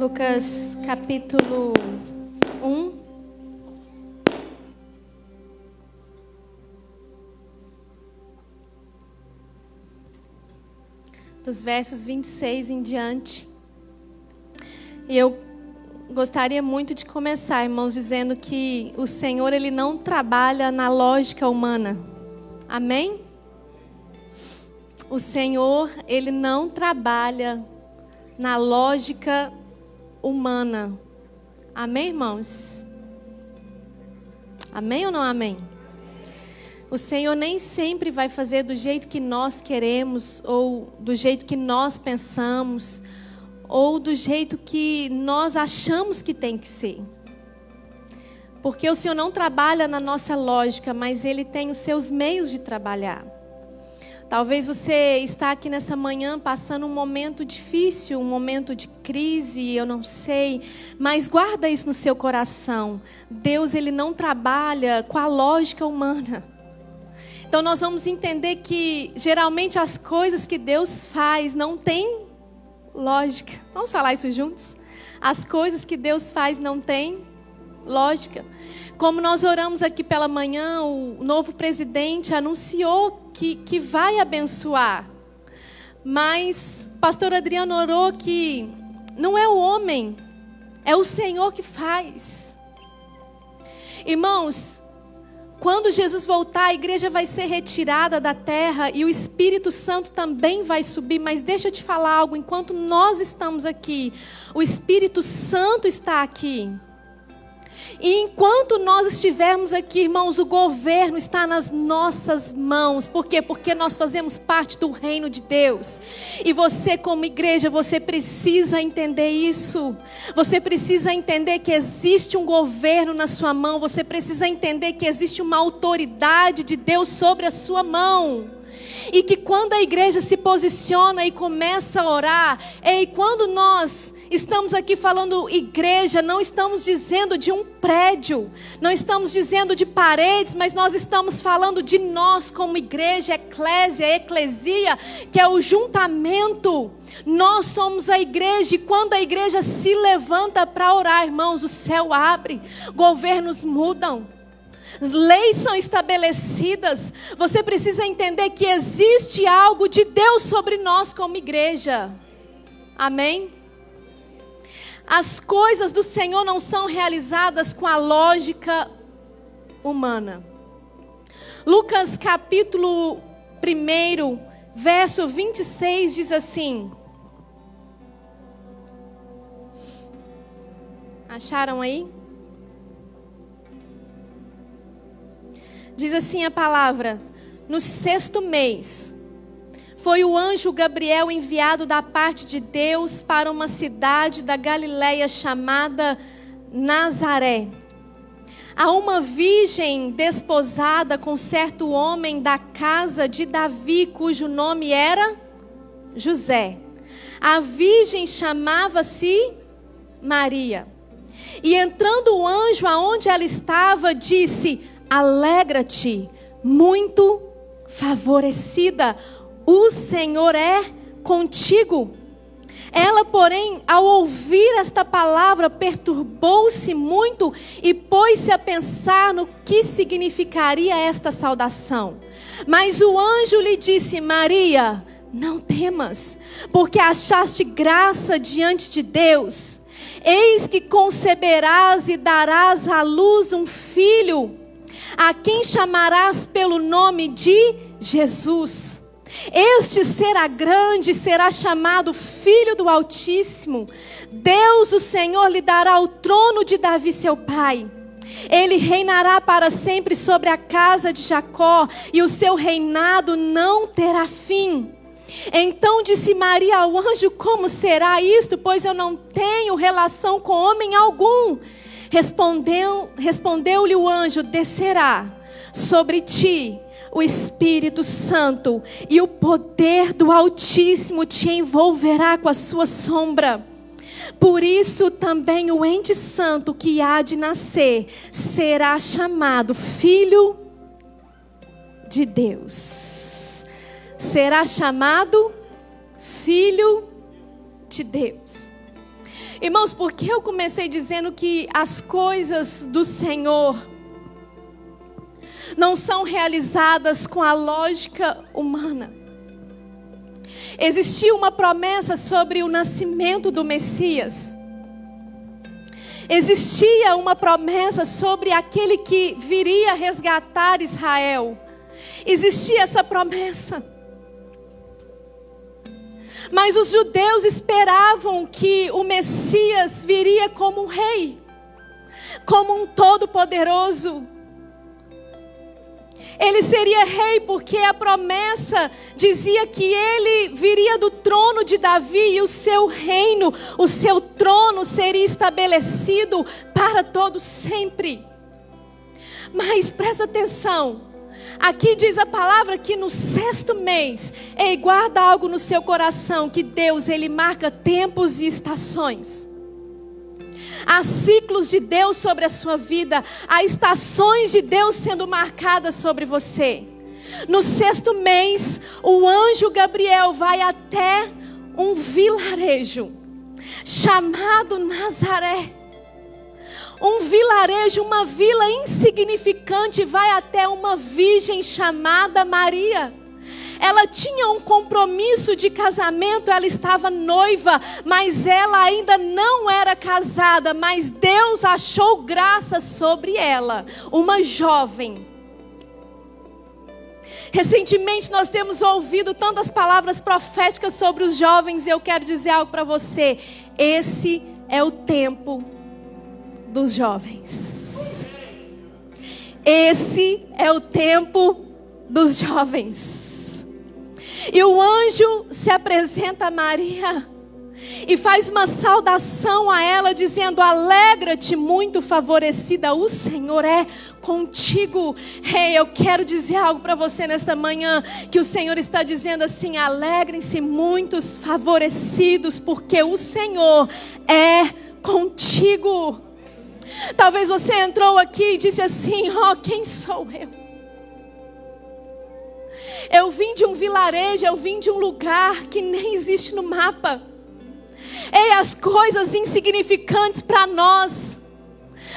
Lucas capítulo 1. Dos versos 26 em diante. E eu gostaria muito de começar, irmãos, dizendo que o Senhor, Ele não trabalha na lógica humana. Amém? O Senhor, Ele não trabalha na lógica humana. Amém, irmãos? Amém ou não amém? O Senhor nem sempre vai fazer do jeito que nós queremos, ou do jeito que nós pensamos, ou do jeito que nós achamos que tem que ser. Porque o Senhor não trabalha na nossa lógica, mas Ele tem os seus meios de trabalhar. Talvez você está aqui nessa manhã passando um momento difícil, um momento de crise, eu não sei, mas guarda isso no seu coração. Deus, Ele não trabalha com a lógica humana. Então nós vamos entender que geralmente as coisas que Deus faz não têm lógica. Vamos falar isso juntos? As coisas que Deus faz não têm lógica. Como nós oramos aqui pela manhã, o novo presidente anunciou que vai abençoar. Mas pastor Adriano orou que não é o homem, é o Senhor que faz. Irmãos, quando Jesus voltar, a igreja vai ser retirada da terra e o Espírito Santo também vai subir. Mas deixa eu te falar algo, enquanto nós estamos aqui, o Espírito Santo está aqui. E enquanto nós estivermos aqui, irmãos, o governo está nas nossas mãos. Por quê? Porque nós fazemos parte do reino de Deus. E você, como igreja, você precisa entender isso. Você precisa entender que existe um governo na sua mão. Você precisa entender que existe uma autoridade de Deus sobre a sua mão. E que quando a igreja se posiciona e começa a orar, e quando nós estamos aqui falando igreja, não estamos dizendo de um prédio, não estamos dizendo de paredes, mas nós estamos falando de nós como igreja, eclesia, que é o juntamento. Nós somos a igreja, e quando a igreja se levanta para orar, irmãos, o céu abre, governos mudam. Leis são estabelecidas. Você precisa entender que existe algo de Deus sobre nós como igreja. Amém? As coisas do Senhor não são realizadas com a lógica humana. Lucas capítulo 1, verso 26 diz assim. Acharam aí? Diz assim a palavra: no 6º mês, foi o anjo Gabriel enviado da parte de Deus para uma cidade da Galileia chamada Nazaré, a uma virgem desposada com certo homem da casa de Davi, cujo nome era José. A virgem chamava-se Maria. E entrando o anjo aonde ela estava, disse: alegra-te, muito favorecida, o Senhor é contigo. Ela, porém, ao ouvir esta palavra, perturbou-se muito e pôs-se a pensar no que significaria esta saudação. Mas o anjo lhe disse: Maria, não temas, porque achaste graça diante de Deus. Eis que conceberás e darás à luz um filho, a quem chamarás pelo nome de Jesus. Este será grande, será chamado Filho do Altíssimo. Deus, o Senhor, lhe dará o trono de Davi, seu pai. Ele reinará para sempre sobre a casa de Jacó, e o seu reinado não terá fim. Então disse Maria ao anjo: como será isto? Pois eu não tenho relação com homem algum. Respondeu-lhe o anjo: descerá sobre ti o Espírito Santo, e o poder do Altíssimo te envolverá com a sua sombra. Por isso também o ente santo que há de nascer será chamado Filho de Deus. Será chamado Filho de Deus. Irmãos, por que eu comecei dizendo que as coisas do Senhor não são realizadas com a lógica humana? Existia uma promessa sobre o nascimento do Messias. Existia uma promessa sobre aquele que viria resgatar Israel. Existia essa promessa. Mas os judeus esperavam que o Messias viria como um rei, como um todo-poderoso. Ele seria rei porque a promessa dizia que ele viria do trono de Davi e o seu reino, o seu trono seria estabelecido para todo sempre. Mas presta atenção, aqui diz a palavra que no 6º mês, guarda algo no seu coração, que Deus, Ele marca tempos e estações. Há ciclos de Deus sobre a sua vida. Há estações de Deus sendo marcadas sobre você. No 6º mês, o anjo Gabriel vai até um vilarejo chamado Nazaré. Um vilarejo, uma vila insignificante, vai até uma virgem chamada Maria. Ela tinha um compromisso de casamento, ela estava noiva, mas ela ainda não era casada, mas Deus achou graça sobre ela, uma jovem. Recentemente nós temos ouvido tantas palavras proféticas sobre os jovens, e eu quero dizer algo para você: esse é o tempo dos jovens. Esse é o tempo dos jovens. E o anjo se apresenta a Maria e faz uma saudação a ela, dizendo: alegra-te, muito favorecida, o Senhor é contigo. Eu quero dizer algo para você nesta manhã, que o Senhor está dizendo assim: alegrem-se, muitos favorecidos, porque o Senhor é contigo. Talvez você entrou aqui e disse assim: quem sou eu? Eu vim de um vilarejo, eu vim de um lugar que nem existe no mapa. As coisas insignificantes para nós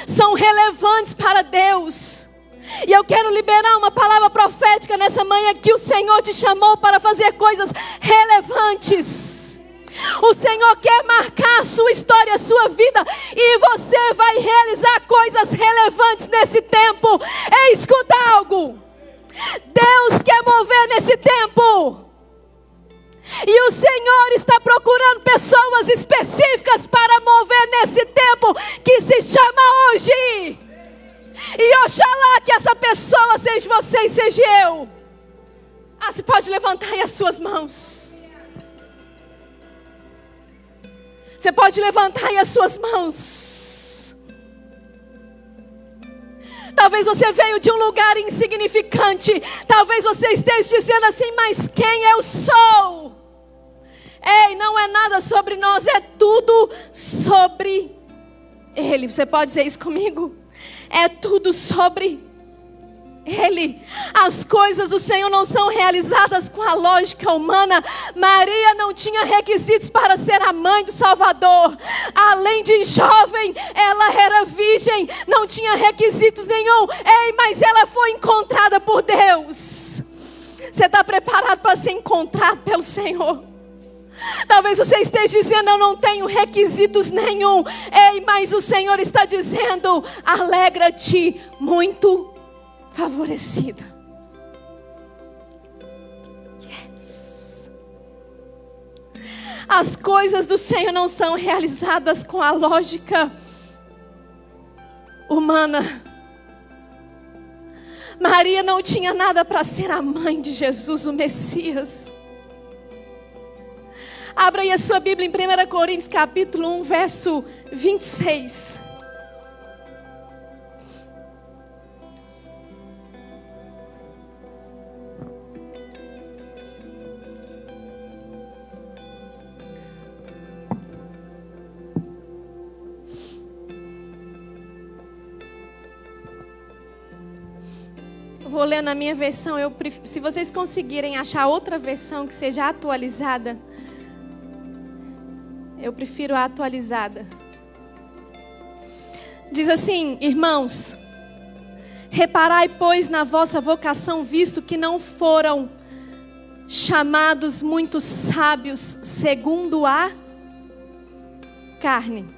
são relevantes para Deus. E eu quero liberar uma palavra profética nessa manhã, que o Senhor te chamou para fazer coisas relevantes. O Senhor quer marcar a sua história, a sua vida, e você vai realizar coisas relevantes nesse tempo. Escuta algo: Deus quer mover nesse tempo. E o Senhor está procurando pessoas específicas para mover nesse tempo que se chama hoje. E oxalá que essa pessoa seja você e seja eu. Você pode levantar aí as suas mãos. Você pode levantar aí as suas mãos. Talvez você veio de um lugar insignificante. Talvez você esteja dizendo assim: mas quem eu sou? Não é nada sobre nós, é tudo sobre Ele. Você pode dizer isso comigo? É tudo sobre Ele. As coisas do Senhor não são realizadas com a lógica humana. Maria não tinha requisitos para ser a mãe do Salvador. Além de jovem, ela era virgem, não tinha requisitos nenhum. Mas ela foi encontrada por Deus. Você está preparado para ser encontrado pelo Senhor? Talvez você esteja dizendo: eu não tenho requisitos nenhum. Mas o Senhor está dizendo: alegra-te, muito favorecida. Yes. As coisas do Senhor não são realizadas com a lógica humana. Maria não tinha nada para ser a mãe de Jesus, o Messias. Abra aí a sua Bíblia em 1 Coríntios capítulo 1, verso 26. Vou ler na minha versão. Se vocês conseguirem achar outra versão que seja atualizada, Eu prefiro a atualizada. Diz assim: irmãos, reparai, pois, na vossa vocação, visto que não foram chamados muitos sábios segundo a carne.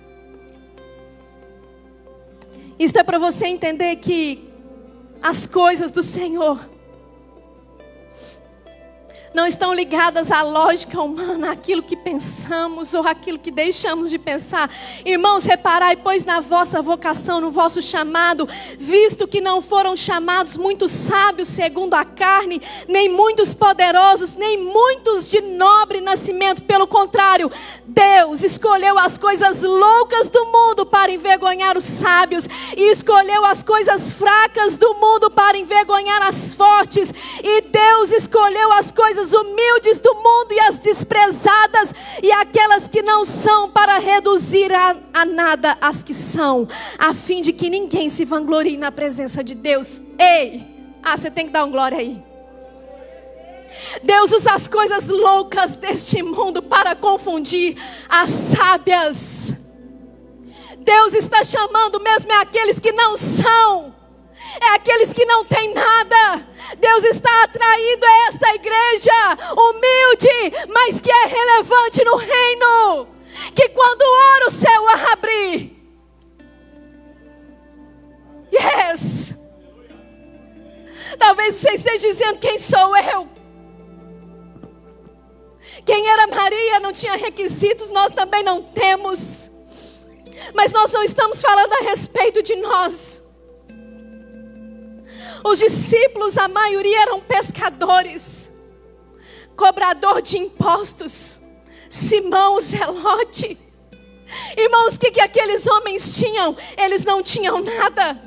Isto é para você entender que as coisas do Senhor não estão ligadas à lógica humana, àquilo que pensamos ou àquilo que deixamos de pensar. Irmãos, reparai, pois, na vossa vocação, no vosso chamado, visto que não foram chamados muitos sábios segundo a carne, nem muitos poderosos, nem muitos de nobre nascimento. Pelo contrário, Deus escolheu as coisas loucas do mundo para envergonhar os sábios, e escolheu as coisas fracas do mundo para envergonhar as fortes, e Deus escolheu as coisas humildes do mundo e as desprezadas e aquelas que não são, para reduzir a nada as que são, a fim de que ninguém se vanglorie na presença de Deus. Ei, você tem que dar um glória aí. Deus usa as coisas loucas deste mundo para confundir as sábias. Deus está chamando mesmo aqueles que não são, é aqueles que não têm nada. Deus está atraindo esta igreja humilde, mas que é relevante no reino, que quando ora o céu abre. Yes. Talvez você esteja dizendo: quem sou eu? Quem era Maria não tinha requisitos, nós também não temos. Mas nós não estamos falando a respeito de nós. Os discípulos, a maioria eram pescadores, cobrador de impostos. Simão, o zelote. Irmãos, o que aqueles homens tinham? Eles não tinham nada,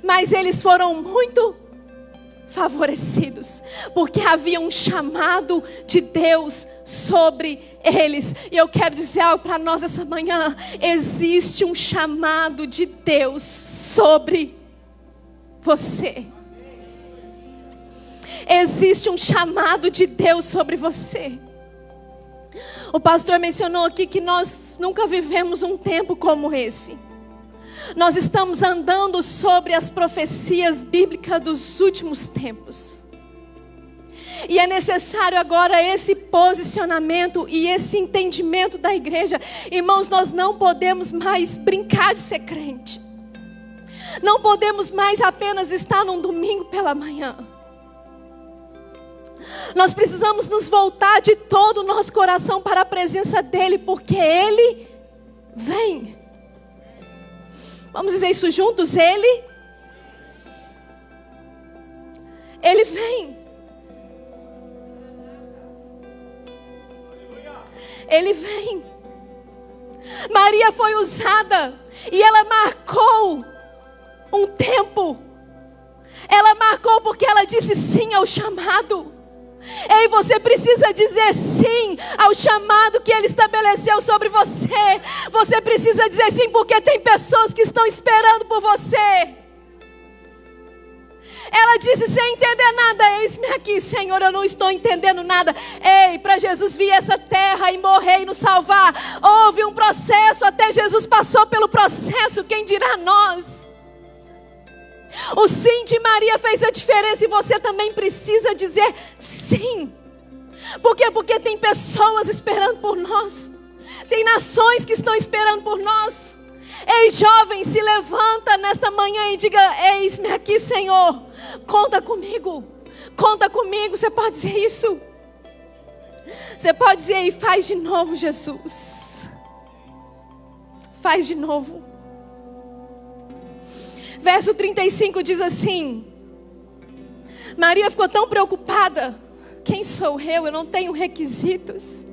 mas eles foram muito favorecidos, porque havia um chamado de Deus sobre eles. E eu quero dizer algo para nós essa manhã: existe um chamado de Deus sobre você. Existe um chamado de Deus sobre você. O pastor mencionou aqui que nós nunca vivemos um tempo como esse. Nós estamos andando sobre as profecias bíblicas dos últimos tempos. E é necessário agora esse posicionamento e esse entendimento da igreja. Irmãos, nós não podemos mais brincar de ser crente. Não podemos mais apenas estar num domingo pela manhã. Nós precisamos nos voltar de todo o nosso coração para a presença dEle, porque Ele vem. Vamos dizer isso juntos? Ele vem. Ele vem. Maria foi usada e ela marcou um tempo. Ela marcou porque ela disse sim ao chamado. Ei, você precisa dizer sim ao chamado que Ele estabeleceu sobre você. Você precisa dizer sim, porque tem pessoas que estão esperando por você. Ela disse sem entender nada: eis-me aqui, Senhor, eu não estou entendendo nada. Ei, para Jesus vir essa terra e morrer e nos salvar, houve um processo, até Jesus passou pelo processo, quem dirá nós? O sim de Maria fez a diferença, e você também precisa dizer sim. Por quê? Porque tem pessoas esperando por nós. Tem nações que estão esperando por nós. Ei, jovem, se levanta nesta manhã e diga: eis-me aqui, Senhor, conta comigo. Conta comigo. Você pode dizer isso? Você pode dizer: e faz de novo, Jesus. Faz de novo. Verso 35 diz assim: Maria ficou tão preocupada. Quem sou eu? Eu não tenho requisitos.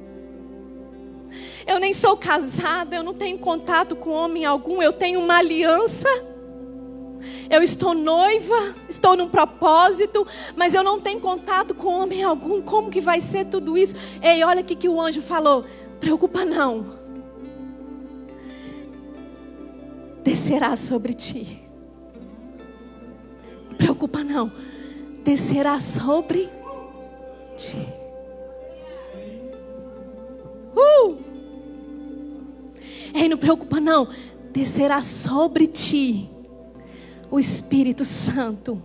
Eu nem sou casada. Eu não tenho contato com homem algum. Eu tenho uma aliança. Eu estou noiva. Estou num propósito. Mas eu não tenho contato com homem algum. Como que vai ser tudo isso? Ei, olha o que o anjo falou. Preocupa não. Descerá sobre ti. Preocupa não, descerá sobre ti. Ei, não preocupa não. Descerá sobre ti o Espírito Santo.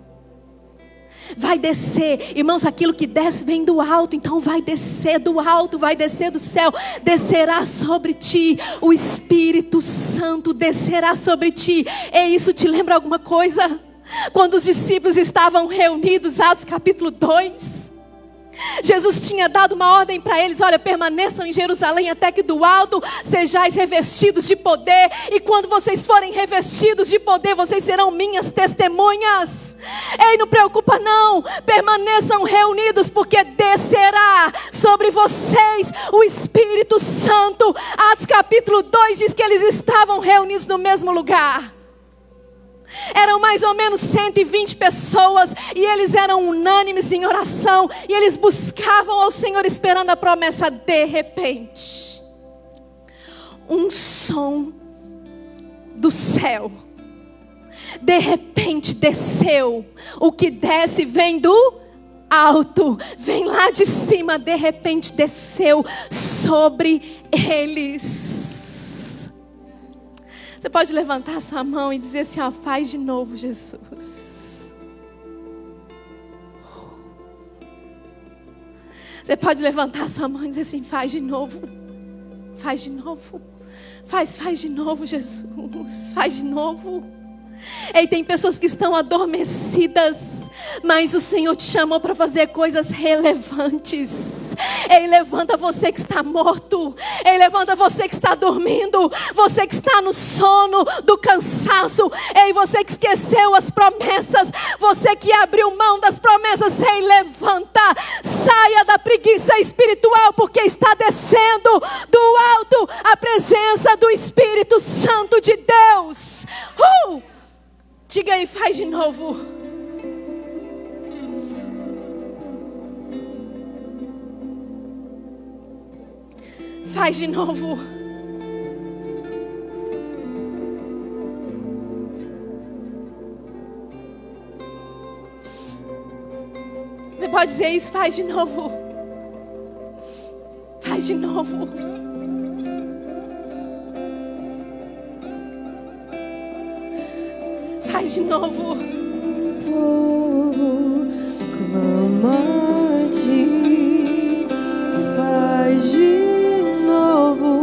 Vai descer, irmãos, aquilo que desce vem do alto, então vai descer do alto, vai descer do céu, descerá sobre ti, o Espírito Santo descerá sobre ti. E isso te lembra alguma coisa? Quando os discípulos estavam reunidos, Atos capítulo 2, Jesus tinha dado uma ordem para eles: olha, permaneçam em Jerusalém até que do alto sejais revestidos de poder, e quando vocês forem revestidos de poder, vocês serão minhas testemunhas. Ei, não preocupa não, permaneçam reunidos, porque descerá sobre vocês o Espírito Santo. Atos capítulo 2 diz que eles estavam reunidos no mesmo lugar. Eram mais ou menos 120 pessoas, e eles eram unânimes em oração, e eles buscavam ao Senhor esperando a promessa. De repente, um som do céu, de repente desceu. O que desce vem do alto, vem lá de cima. De repente desceu sobre eles. Você pode levantar a sua mão e dizer assim: ó, faz de novo, Jesus. Você pode levantar a sua mão e dizer assim: faz de novo. Faz de novo. Faz de novo, Jesus. Faz de novo. Ei, tem pessoas que estão adormecidas, mas o Senhor te chamou para fazer coisas relevantes. Ei, levanta você que está morto. Ei, levanta você que está dormindo. Você que está no sono do cansaço. Ei, você que esqueceu as promessas. Você que abriu mão das promessas. Ei, levanta. Saia da preguiça espiritual, porque está descendo do alto a presença do Espírito Santo de Deus. Diga aí, faz de novo. Faz de novo. Você pode dizer isso? Faz de novo. Faz de novo. Faz de novo. Povo clama a ti, faz de novo,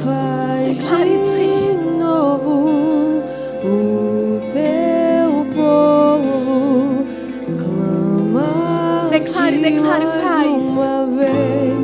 faz de novo. O teu povo clama a ti, declare, faz uma vez.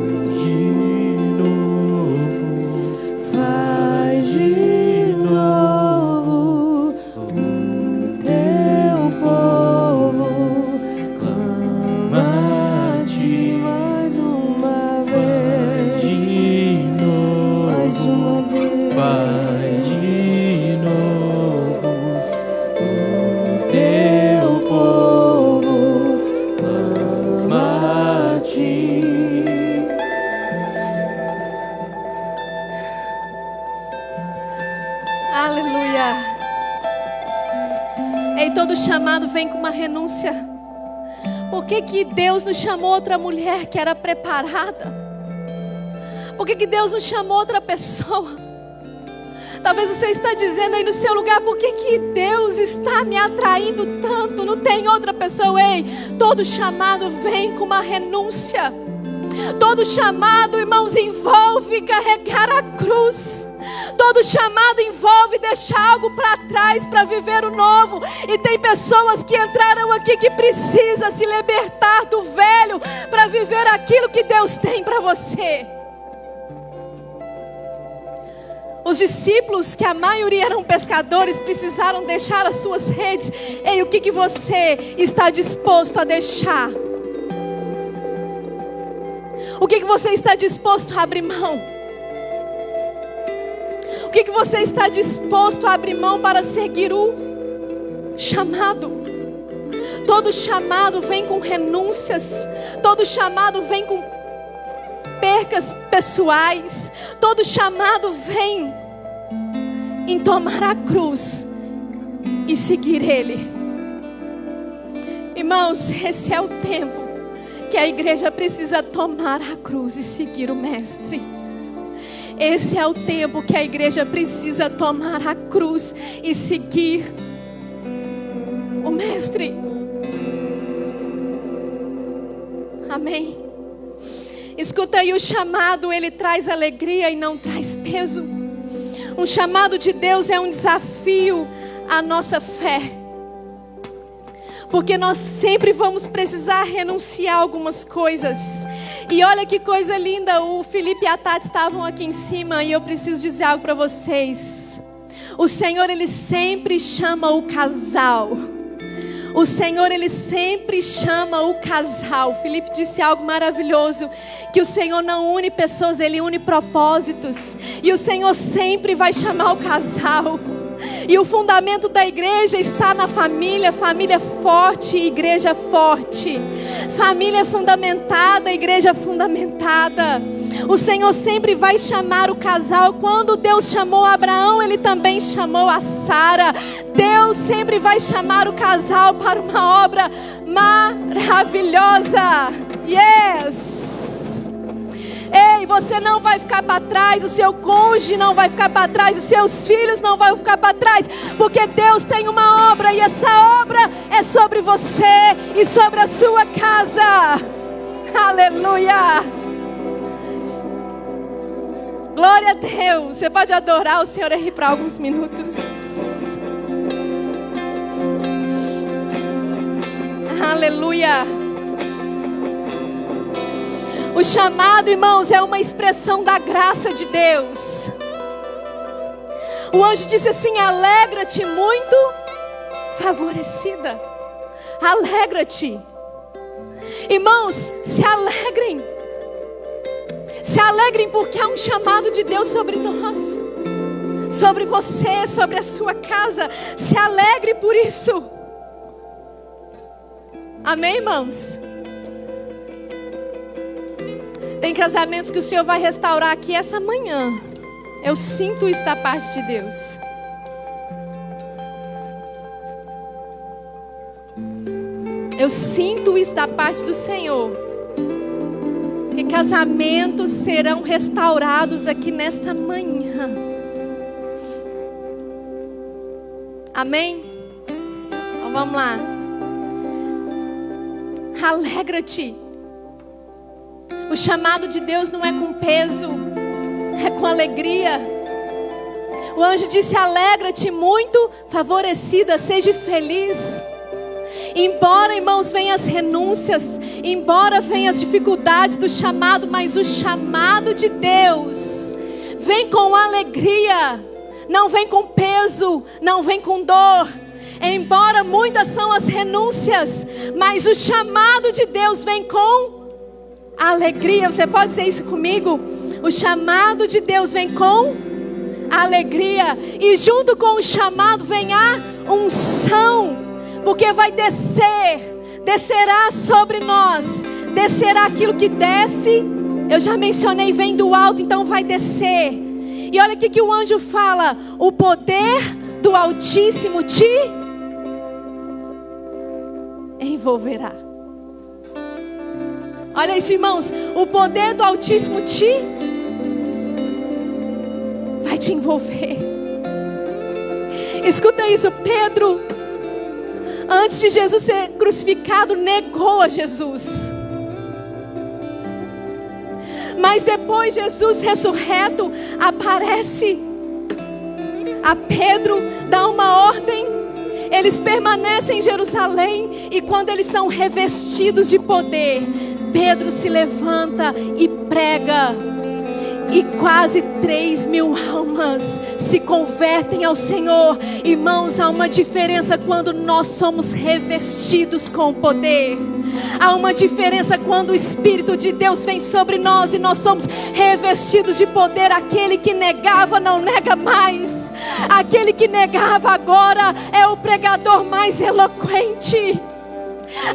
Aleluia. Ei, todo chamado vem com uma renúncia. Por que Deus não chamou outra mulher que era preparada? Por que Deus não chamou outra pessoa? Talvez você está dizendo aí no seu lugar: por que Deus está me atraindo tanto? Não tem outra pessoa. Ei, todo chamado vem com uma renúncia. Todo chamado, irmãos, envolve carregar a cruz. Todo chamado envolve deixar algo para trás para viver o novo. E tem pessoas que entraram aqui que precisam se libertar do velho para viver aquilo que Deus tem para você. Os discípulos, que a maioria eram pescadores, precisaram deixar as suas redes. Ei, o que você está disposto a deixar? O que você está disposto a abrir mão? O que você está disposto a abrir mão para seguir o chamado? Todo chamado vem com renúncias. Todo chamado vem com percas pessoais. Todo chamado vem em tomar a cruz e seguir Ele. Irmãos, esse é o tempo que a igreja precisa tomar a cruz e seguir o Mestre. Esse é o tempo que a igreja precisa tomar a cruz e seguir o Mestre. Amém. Escuta aí, o chamado, ele traz alegria e não traz peso. Um chamado de Deus é um desafio à nossa fé. Porque nós sempre vamos precisar renunciar a algumas coisas. E olha que coisa linda, o Felipe e a Tati estavam aqui em cima e eu preciso dizer algo para vocês. O Senhor, ele sempre chama o casal. O Senhor, ele sempre chama o casal. O Felipe disse algo maravilhoso, que o Senhor não une pessoas, ele une propósitos. E o Senhor sempre vai chamar o casal. E o fundamento da igreja está na família. Família forte, igreja forte. Família fundamentada, igreja fundamentada. O Senhor sempre vai chamar o casal. Quando Deus chamou Abraão, ele também chamou a Sara. Deus sempre vai chamar o casal para uma obra maravilhosa. Yes! Ei, você não vai ficar para trás, o seu cônjuge não vai ficar para trás, os seus filhos não vão ficar para trás, porque Deus tem uma obra e essa obra é sobre você e sobre a sua casa. Aleluia! Glória a Deus. Você pode adorar o Senhor aí por alguns minutos. Aleluia. O chamado, irmãos, é uma expressão da graça de Deus. O anjo disse assim: alegra-te muito, favorecida. Alegra-te. Irmãos, se alegrem. Se alegrem porque há um chamado de Deus sobre nós, sobre você, sobre a sua casa. Se alegre por isso. Amém, irmãos? Tem casamentos que o Senhor vai restaurar aqui essa manhã. Eu sinto isso da parte de Deus. Eu sinto isso da parte do Senhor. Que casamentos serão restaurados aqui nesta manhã. Amém? Então vamos lá. Alegra-te. O chamado de Deus não é com peso, é com alegria. O anjo disse: alegra-te muito, favorecida, seja feliz. Embora, irmãos, venham as renúncias, embora venham as dificuldades do chamado, mas o chamado de Deus vem com alegria, não vem com peso, não vem com dor. Embora muitas são as renúncias, mas o chamado de Deus vem com alegria. Você pode dizer isso comigo? O chamado de Deus vem com alegria. E junto com o chamado vem a unção. Porque vai descerá sobre nós. Descerá aquilo que desce. Eu já mencionei, vem do alto, então vai descer. E olha aqui que o anjo fala: o poder do Altíssimo te envolverá. Olha isso, irmãos. O poder do Altíssimo vai te envolver. Escuta isso. Pedro, antes de Jesus ser crucificado, negou a Jesus. Mas depois Jesus ressurreto aparece a Pedro, dá uma ordem. Eles permanecem em Jerusalém. E quando eles são revestidos de poder, Pedro se levanta e prega. E quase 3.000 almas se convertem ao Senhor. Irmãos, há uma diferença quando nós somos revestidos com o poder. Há uma diferença quando o Espírito de Deus vem sobre nós e nós somos revestidos de poder. Aquele que negava não nega mais. Aquele que negava agora é o pregador mais eloquente.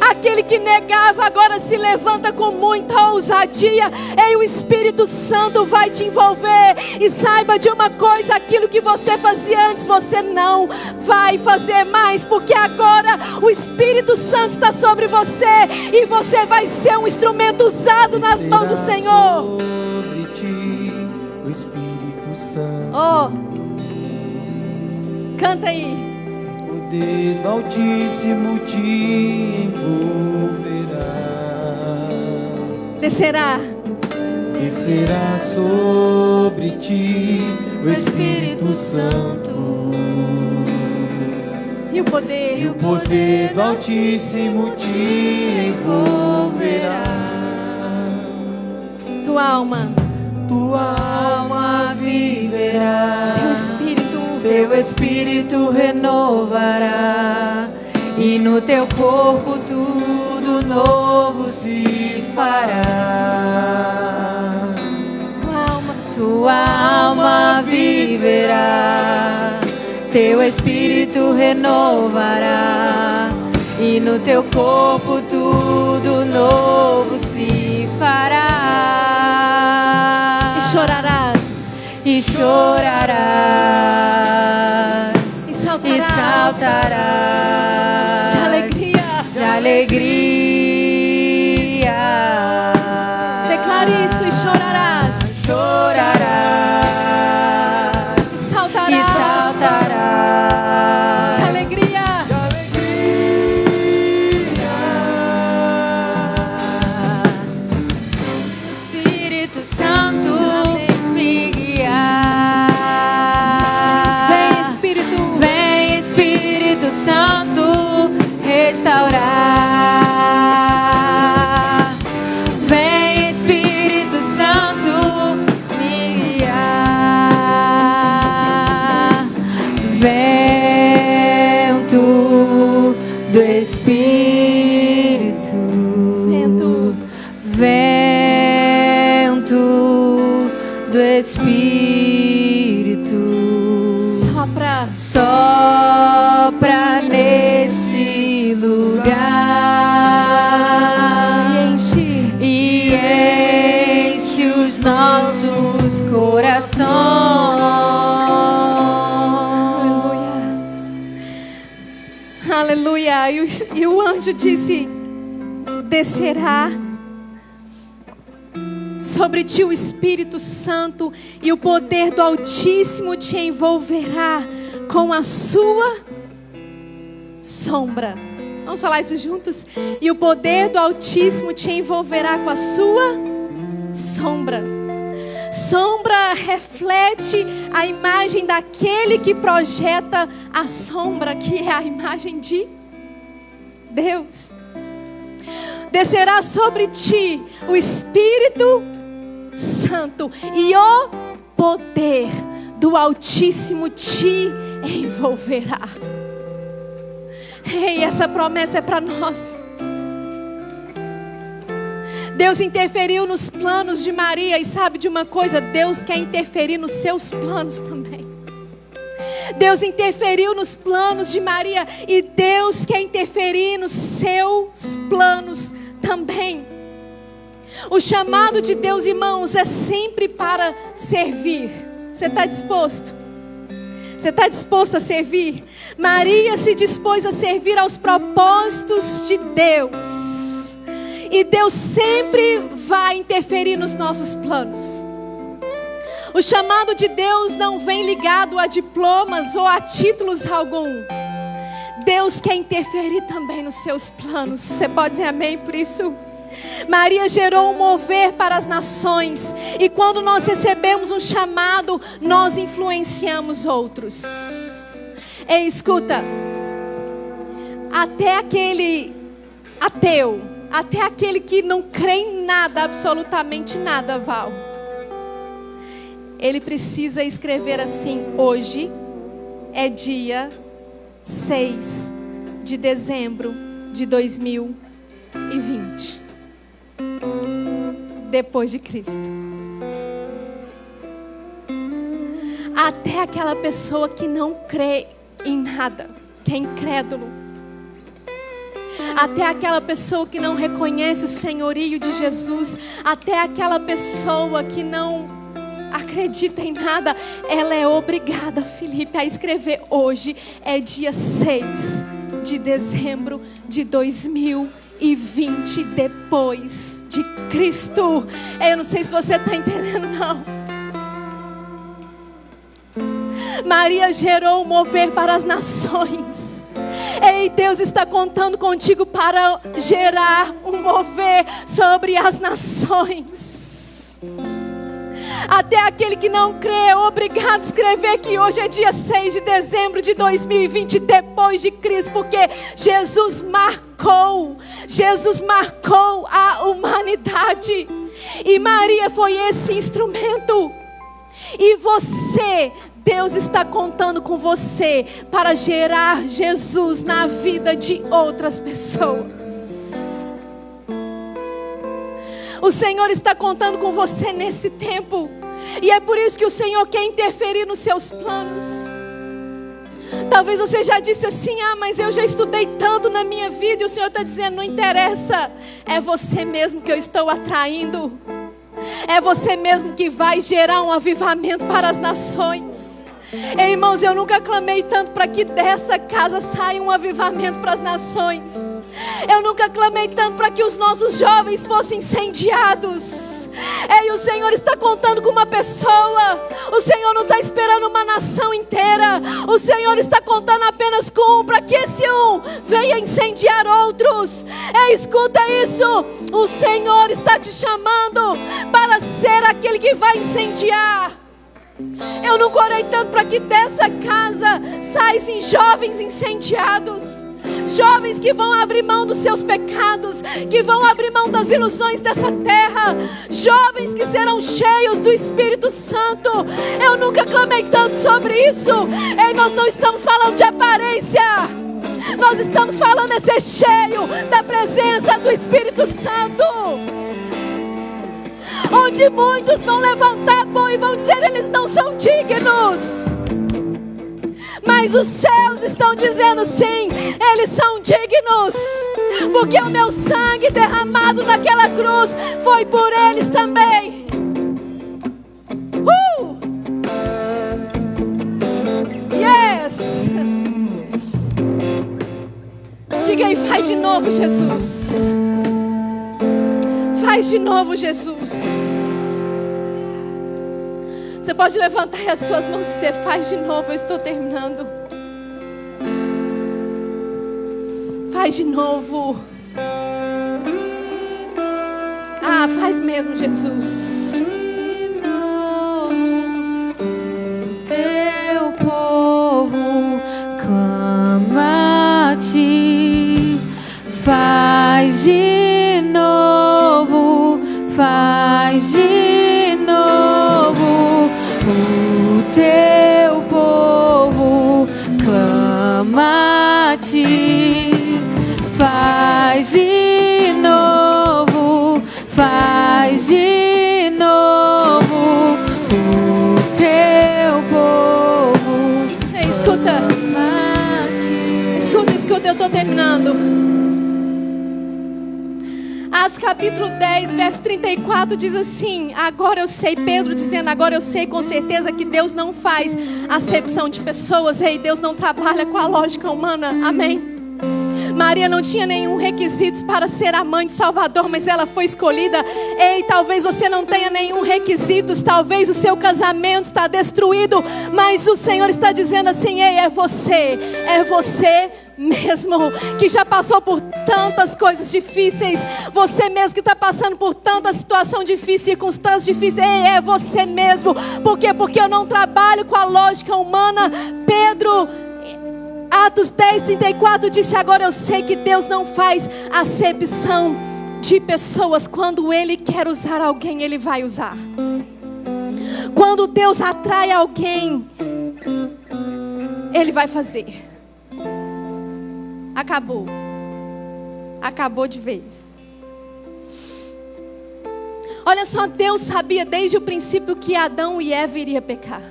Aquele que negava agora se levanta com muita ousadia. E o Espírito Santo vai te envolver. E saiba de uma coisa: aquilo que você fazia antes, você não vai fazer mais, porque agora o Espírito Santo está sobre você. E você vai ser um instrumento usado nas mãos do Senhor. Sobre ti, o Espírito Espírito Santo. Oh, canta aí. O dedo Altíssimo te envolverá. Descerá sobre ti o Espírito Santo. E o poder do Altíssimo te envolverá. Tua alma viverá. Teu Espírito renovará. E no teu corpo tudo novo se fará. Tua alma viverá. Teu Espírito renovará. E no teu corpo tudo novo se fará. E chorarás. E saltarás. De alegria. Declare isso e chorarás. E saltarás. De alegria. Espírito Santo, me guiar. Vem Espírito Santo, restaurar. Vem Espírito Santo, me guiar. Vento do Espírito. Vento do Espírito. Sopra nesse lugar e enche os nossos corações. Aleluia. E o anjo disse: descerá sobre ti o Espírito Santo, e o poder do Altíssimo te envolverá com a sua sombra. Vamos falar isso juntos? E o poder do Altíssimo te envolverá com a sua sombra. Sombra reflete a imagem daquele que projeta a sombra, que é a imagem de Deus. Descerá sobre ti o Espírito Santo, e o poder do Altíssimo te envolverá. Ei, essa promessa é para nós. Deus interferiu nos planos de Maria, e sabe de uma coisa? Deus quer interferir nos seus planos também. Deus interferiu nos planos de Maria, e Deus quer interferir nos seus planos também. O chamado de Deus, irmãos, é sempre para servir. Você está disposto? Você está disposto a servir? Maria se dispôs a servir aos propósitos de Deus. E Deus sempre vai interferir nos nossos planos. O chamado de Deus não vem ligado a diplomas ou a títulos algum. Deus quer interferir também nos seus planos. Você pode dizer amém por isso? Maria gerou um mover para as nações. E quando nós recebemos um chamado, nós influenciamos outros. Ei, escuta. Até aquele ateu, até aquele que não crê em nada, absolutamente nada, Val, ele precisa escrever assim: hoje é dia 6 de dezembro de 2020, depois de Cristo. Até aquela pessoa que não crê em nada, que é incrédulo, até aquela pessoa que não reconhece o senhorio de Jesus, até aquela pessoa que não acredita em nada, ela é obrigada, Felipe, a escrever: hoje é dia 6 de dezembro de 2020, depois de Cristo. Eu não sei se você está entendendo, não. Maria gerou um mover para as nações. Ei, Deus está contando contigo para gerar um mover sobre as nações. Até aquele que não crê é obrigado a escrever que hoje é dia 6 de dezembro de 2020, depois de Cristo, porque Jesus marcou a humanidade. E Maria foi esse instrumento. E você, Deus está contando com você para gerar Jesus na vida de outras pessoas. O Senhor está contando com você nesse tempo. E é por isso que o Senhor quer interferir nos seus planos. Talvez você já disse assim: mas eu já estudei tanto na minha vida. E o Senhor está dizendo: não interessa. É você mesmo que eu estou atraindo. É você mesmo que vai gerar um avivamento para as nações. Ei, irmãos, eu nunca clamei tanto para que dessa casa saia um avivamento para as nações. Eu nunca clamei tanto para que os nossos jovens fossem incendiados. Ei, o Senhor está contando com uma pessoa. O Senhor não está esperando uma nação inteira. O Senhor está contando apenas com um, para que esse um venha incendiar outros. Ei, escuta isso. O Senhor está te chamando para ser aquele que vai incendiar. Eu nunca orei tanto para que dessa casa saíssem jovens incendiados. Jovens que vão abrir mão dos seus pecados, que vão abrir mão das ilusões dessa terra. Jovens que serão cheios do Espírito Santo. Eu nunca clamei tanto sobre isso. Ei, nós não estamos falando de aparência. Nós estamos falando de ser cheio da presença do Espírito Santo. Onde muitos vão levantar a mão e vão dizer: eles não são dignos. Mas os céus estão dizendo: sim, eles são dignos. Porque o meu sangue derramado naquela cruz foi por eles também. Yes. Diga aí: faz de novo, Jesus. Faz de novo, Jesus. Você pode levantar as suas mãos e dizer: faz de novo, eu estou terminando. Faz de novo. Faz mesmo, Jesus. Teu povo clama a ti. Faz de novo, faz de novo. O teu povo clama a ti. Faz de novo, faz de novo. O teu povo. Ei, escuta. Escuta, eu estou terminando. Atos capítulo 10, verso 34 diz assim: agora eu sei, Pedro dizendo, agora eu sei com certeza que Deus não faz acepção de pessoas. Ei, Deus não trabalha com a lógica humana, amém? Maria não tinha nenhum requisito para ser a mãe de Salvador, mas ela foi escolhida. Ei, talvez você não tenha nenhum requisito, talvez o seu casamento está destruído, mas o Senhor está dizendo assim: ei, é você mesmo que já passou por tantas coisas difíceis, você mesmo que está passando por tanta situação difícil, circunstâncias difíceis. Ei, é você mesmo. Por quê? Porque eu não trabalho com a lógica humana. Pedro, Atos 10, 34 disse: agora eu sei que Deus não faz acepção de pessoas. Quando Ele quer usar alguém, Ele vai usar. Quando Deus atrai alguém, Ele vai fazer. Acabou. Acabou de vez. Olha só, Deus sabia desde o princípio que Adão e Eva iriam pecar.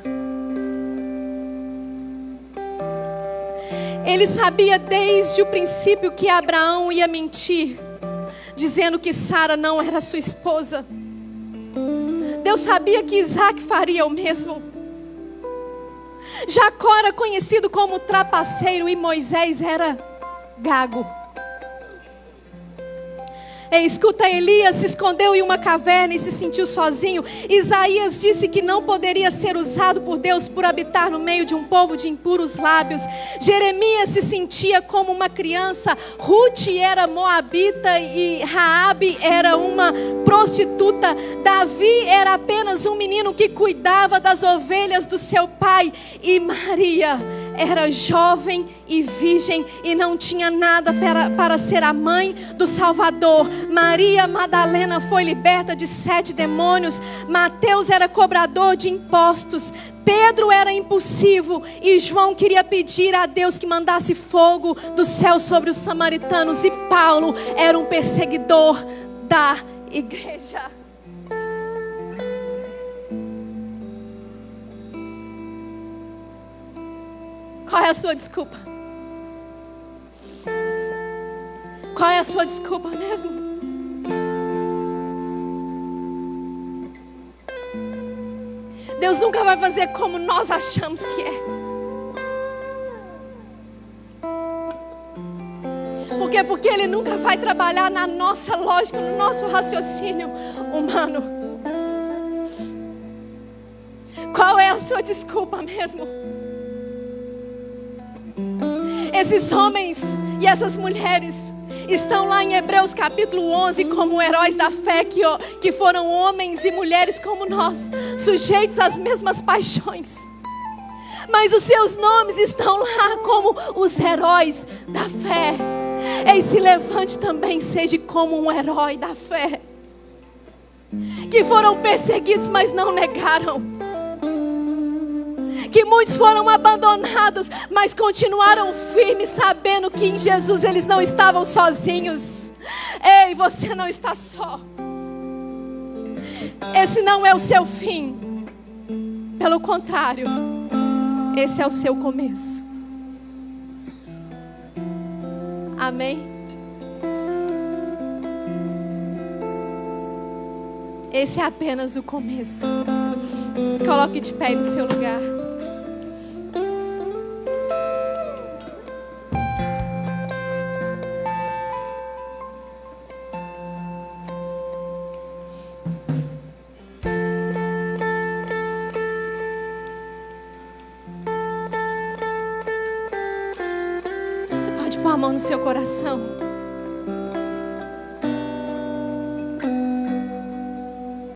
Ele sabia desde o princípio que Abraão ia mentir, dizendo que Sara não era sua esposa. Deus sabia que Isaac faria o mesmo. Jacó era conhecido como trapaceiro e Moisés era gago. Ei, escuta, Elias se escondeu em uma caverna e se sentiu sozinho. Isaías disse que não poderia ser usado por Deus por habitar no meio de um povo de impuros lábios. Jeremias se sentia como uma criança. Ruth era moabita e Raabe era uma prostituta. Davi era apenas um menino que cuidava das ovelhas do seu pai. E Maria era jovem e virgem e não tinha nada para ser a mãe do Salvador. Maria Madalena foi liberta de 7 demônios. Mateus era cobrador de impostos. Pedro era impulsivo e João queria pedir a Deus que mandasse fogo do céu sobre os samaritanos. E Paulo era um perseguidor da igreja. Qual é a sua desculpa? Qual é a sua desculpa mesmo? Deus nunca vai fazer como nós achamos que é. Por quê? Porque Ele nunca vai trabalhar na nossa lógica, no nosso raciocínio humano. Qual é a sua desculpa mesmo? Esses homens e essas mulheres estão lá em Hebreus capítulo 11 como heróis da fé que foram homens e mulheres como nós, sujeitos às mesmas paixões. Mas os seus nomes estão lá como os heróis da fé. Ei, se levante também, seja como um herói da fé. Que foram perseguidos, mas não negaram. Que muitos foram abandonados, mas continuaram firmes, sabendo que em Jesus eles não estavam sozinhos. Ei, você não está só. Esse não é o seu fim. Pelo contrário, esse é o seu começo. Amém? Esse é apenas o começo. Se coloque de pé no seu lugar. Põe a mão no seu coração.